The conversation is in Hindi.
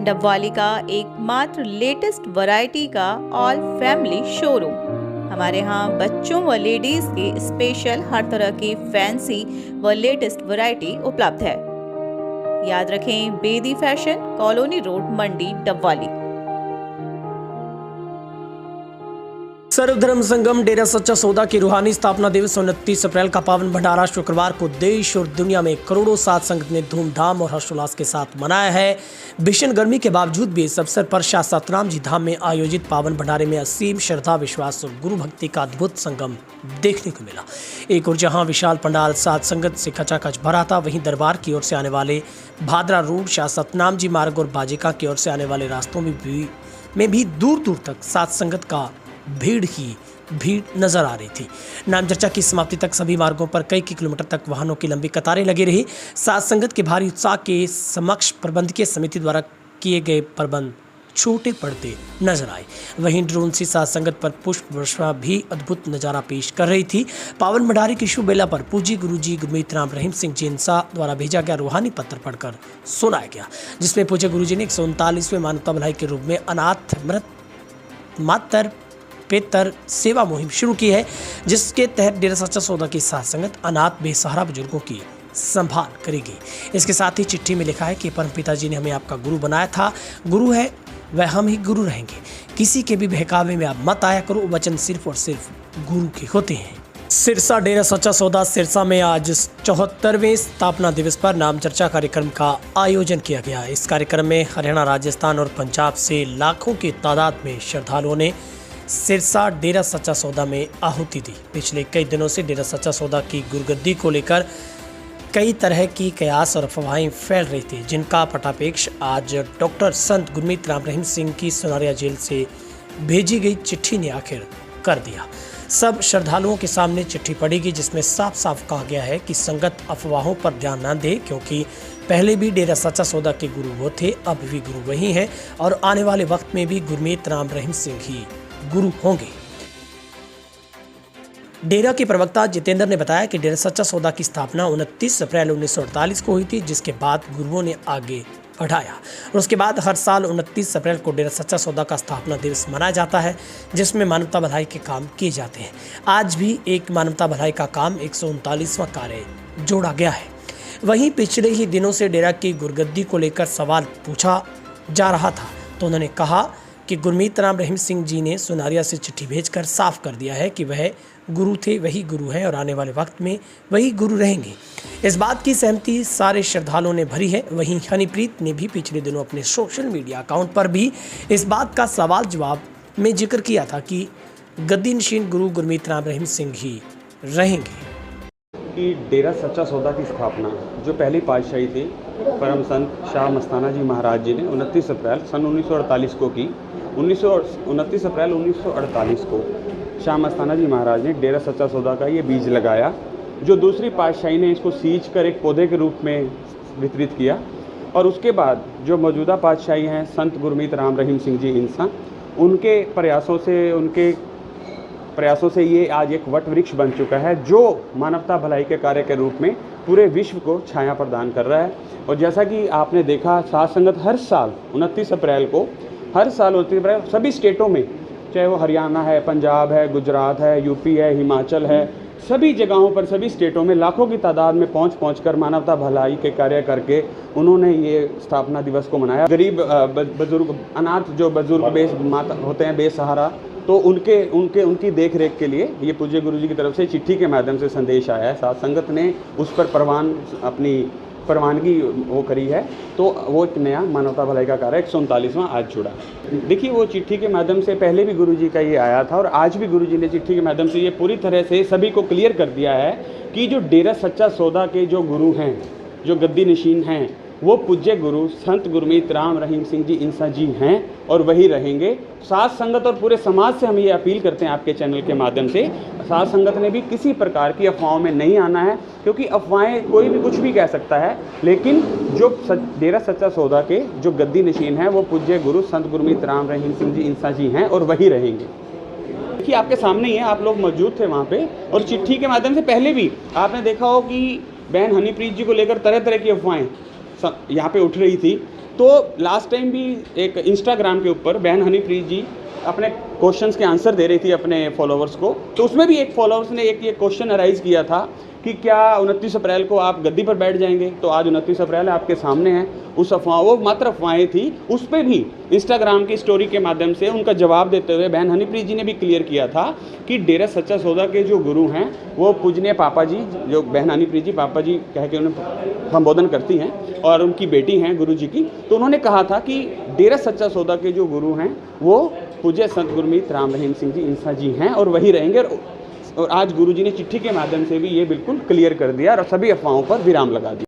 डबवाली का एकमात्र लेटेस्ट वैरायटी का ऑल फैमिली शोरूम। हमारे यहाँ बच्चों व लेडीज के स्पेशल हर तरह की फैंसी व लेटेस्ट वैरायटी उपलब्ध है। याद रखें, बेदी फैशन, कॉलोनी रोड, मंडी, डबवाली। सर्वधर्म संगम डेरा सच्चा सौदा की रूहानी स्थापना दिवस 29 अप्रैल का पावन भंडारा शुक्रवार को देश और दुनिया में करोड़ों साध संगत ने धूमधाम और हर्षोल्लास के साथ मनाया है। भीषण गर्मी के बावजूद भी इस अवसर पर शाह सतनाम जी धाम में आयोजित पावन भंडारे में असीम श्रद्धा, विश्वास और गुरु भक्ति का अद्भुत संगम देखने को मिला। एक और जहां विशाल पंडाल साध संगत से खचाखच भरा था, वहीं दरबार की ओर से आने वाले भादरा रोड, शाह सतनाम जी मार्ग और बाजिका की ओर से आने वाले रास्तों में भी दूर दूर तक साध संगत का भीड़ नजर आ रही थी। नाम चर्चा की समाप्ति तक सभी मार्गों पर कई किलोमीटर तक वाहनों की लंबी कतारें लगी रही। साध संगत के भारी उत्साह के समक्ष प्रबंधकीय समिति द्वारा किए गए प्रबंध छोटे पड़ते नजर आए। वहीं ड्रोन से साध संगत पर पुष्प वर्षा भी अद्भुत नजारा पेश कर रही थी। पावन भंडारे की शुभ बेला पर पूजी गुरुजी गुरमीत राम रहीम सिंह जी इंसा द्वारा भेजा गया रूहानी पत्र पढ़कर सुनाया गया, जिसमें पूज्य गुरुजी ने 139वें मानवता भलाई के रूप में अनाथ मृत मातर पेतर सेवा मुहिम शुरू की है, जिसके तहत डेरा सच्चा सौदा की साध संगत अनाथ बेसहारा बुजुर्गों की संभाल करेगी। इसके साथ ही चिट्ठी में लिखा है कि परमपिता जी ने हमें आपका गुरु बनाया था, गुरु है वह हम ही गुरु रहेंगे। किसी के भी बहकावे में आप मत आया करो, वचन सिर्फ और सिर्फ गुरु के होते हैं। सिरसा डेरा सच्चा सौदा सिरसा में आज 74वें स्थापना दिवस पर नाम चर्चा कार्यक्रम का आयोजन किया गया। इस कार्यक्रम में हरियाणा, राजस्थान और पंजाब से लाखों की तादाद में श्रद्धालुओं ने सिरसा डेरा सच्चा सौदा में आहुति दी। पिछले कई दिनों से डेरा सच्चा सौदा की गुरगद्दी को लेकर कई तरह की कयास और अफवाहें फैल रही थी, जिनका पटापेक्ष आज डॉक्टर संत गुरमीत राम रहीम सिंह की सुनारिया जेल से भेजी गई चिट्ठी ने आखिर कर दिया। सब श्रद्धालुओं के सामने चिट्ठी पढ़ी गई, जिसमें साफ साफ कहा गया है कि संगत अफवाहों पर ध्यान न दे, क्योंकि पहले भी डेरा सच्चा सौदा के गुरु वो थे, अब भी गुरु वही हैं और आने वाले वक्त में भी गुरमीत राम रहीम सिंह ही गुरु होंगे। डेरा के प्रवक्ता जितेंद्र ने बताया कि डेरा सच्चा सौदा की स्थापना 29 अप्रैल 1948 को हुई थी, जिसके बाद गुरुओं ने आगे बढ़ाया और उसके बाद हर साल 29 अप्रैल को डेरा सच्चा सौदा का स्थापना दिवस मनाया जाता है, जिसमें मानवता भलाई के काम किए जाते हैं। आज भी एक मानवता भलाई का काम 139वां कार्य जोड़ा गया है। वहीं पिछले ही दिनों से डेरा की गुरगद्दी को लेकर सवाल पूछा जा रहा था, तो उन्होंने कहा कि गुरमीत राम रहीम सिंह जी ने सुनारिया से चिट्ठी भेजकर साफ कर दिया है कि वह गुरु थे, वही गुरु हैं और आने वाले वक्त में वही गुरु रहेंगे। इस बात की सहमति सारे श्रद्धालुओं ने भरी है। वहीं हनीप्रीत ने भी पिछले दिनों अपने सोशल मीडिया अकाउंट पर भी इस बात का सवाल जवाब में जिक्र किया था कि गद्दी नशीन गुरु गुरमीत राम रहीम सिंह ही रहेंगे। कि डेरा सच्चा सौदा की स्थापना जो पहली पातशाही थी परम संत शाह मस्ताना जी महाराज जी ने 29 अप्रैल सन 1948 को की। 29 अप्रैल 1948 को शाह मस्ताना जी महाराज ने डेरा सच्चा सौदा का ये बीज लगाया, जो दूसरी पातशाही ने इसको सींच कर एक पौधे के रूप में वितरित किया। और उसके बाद जो मौजूदा पातशाही हैं संत गुरमीत राम रहीम सिंह जी इंसान, उनके प्रयासों से ये आज एक वट वृक्ष बन चुका है, जो मानवता भलाई के कार्य के रूप में पूरे विश्व को छाया प्रदान कर रहा है। और जैसा कि आपने देखा, साध संगत हर साल 29 अप्रैल को सभी स्टेटों में, चाहे वो हरियाणा है, पंजाब है, गुजरात है, यूपी है, हिमाचल है, सभी जगहों पर, सभी स्टेटों में लाखों की तादाद में पहुंच कर मानवता भलाई के कार्य करके उन्होंने ये स्थापना दिवस को मनाया। गरीब बुजुर्ग, अनाथ जो बुजुर्ग माता होते हैं बेसहारा, तो उनकी देख रेख के लिए ये पूज्य गुरु जी की तरफ से चिट्ठी के माध्यम से संदेश आया है। साध संगत ने उस पर अपनी प्रवानगी वो करी है, तो वो एक नया मानवता भलाई का कार्य 139वां आज जुड़ा। देखिए, वो चिट्ठी के माध्यम से पहले भी गुरु जी का ये आया था और आज भी गुरु जी ने चिट्ठी के माध्यम से ये पूरी तरह से सभी को क्लियर कर दिया है कि जो डेरा सच्चा सौदा के जो गुरु हैं, जो गद्दी नशीन हैं, वो पूज्य गुरु संत गुरमीत राम रहीम सिंह जी इंसा जी हैं और वही रहेंगे। साध संगत और पूरे समाज से हम ये अपील करते हैं आपके चैनल के माध्यम से, साध संगत ने भी किसी प्रकार की अफवाहों में नहीं आना है, क्योंकि अफवाहें कोई भी कुछ भी कह सकता है, लेकिन जो डेरा सच्चा सौदा के जो गद्दी नशीन है वो पूज्य गुरु संत गुरमीत राम रहीम सिंह जी इंसा जी हैं और वही रहेंगे। देखिए, आपके सामने ही है, आप लोग मौजूद थे वहाँ पे, और चिट्ठी के माध्यम से पहले भी आपने देखा हो कि बहन हनीप्रीत जी को लेकर तरह तरह की अफवाहें यहाँ पे उठ रही थी। तो लास्ट टाइम भी एक इंस्टाग्राम के ऊपर बहन हनीप्रीत जी अपने क्वेश्चंस के आंसर दे रही थी अपने फॉलोवर्स को, तो उसमें भी एक फॉलोवर्स ने एक ये क्वेश्चन अराइज किया था कि क्या 29 अप्रैल को आप गद्दी पर बैठ जाएंगे। तो आज 29 अप्रैल आपके सामने है। उस अफवाह, वो मात्र अफवाहें थी, उस पर भी इंस्टाग्राम की स्टोरी के माध्यम से उनका जवाब देते हुए बहन हनीप्रीत जी ने भी क्लियर किया था कि डेरा सच्चा सौदा के जो गुरु हैं वो पूजनीय पापा जी, जो बहन हनीप्रीत जी पापा जी कह के उन्हें संबोधन करती हैं और उनकी बेटी हैं गुरु जी की, तो उन्होंने कहा था कि डेरा सच्चा सौदा के जो गुरु हैं वो पूज्य संत गुरमीत राम रहीम सिंह जी इंसा जी हैं और वही रहेंगे। और आज गुरुजी ने चिट्ठी के माध्यम से भी ये बिल्कुल क्लियर कर दिया और सभी अफवाहों पर विराम लगा दिया।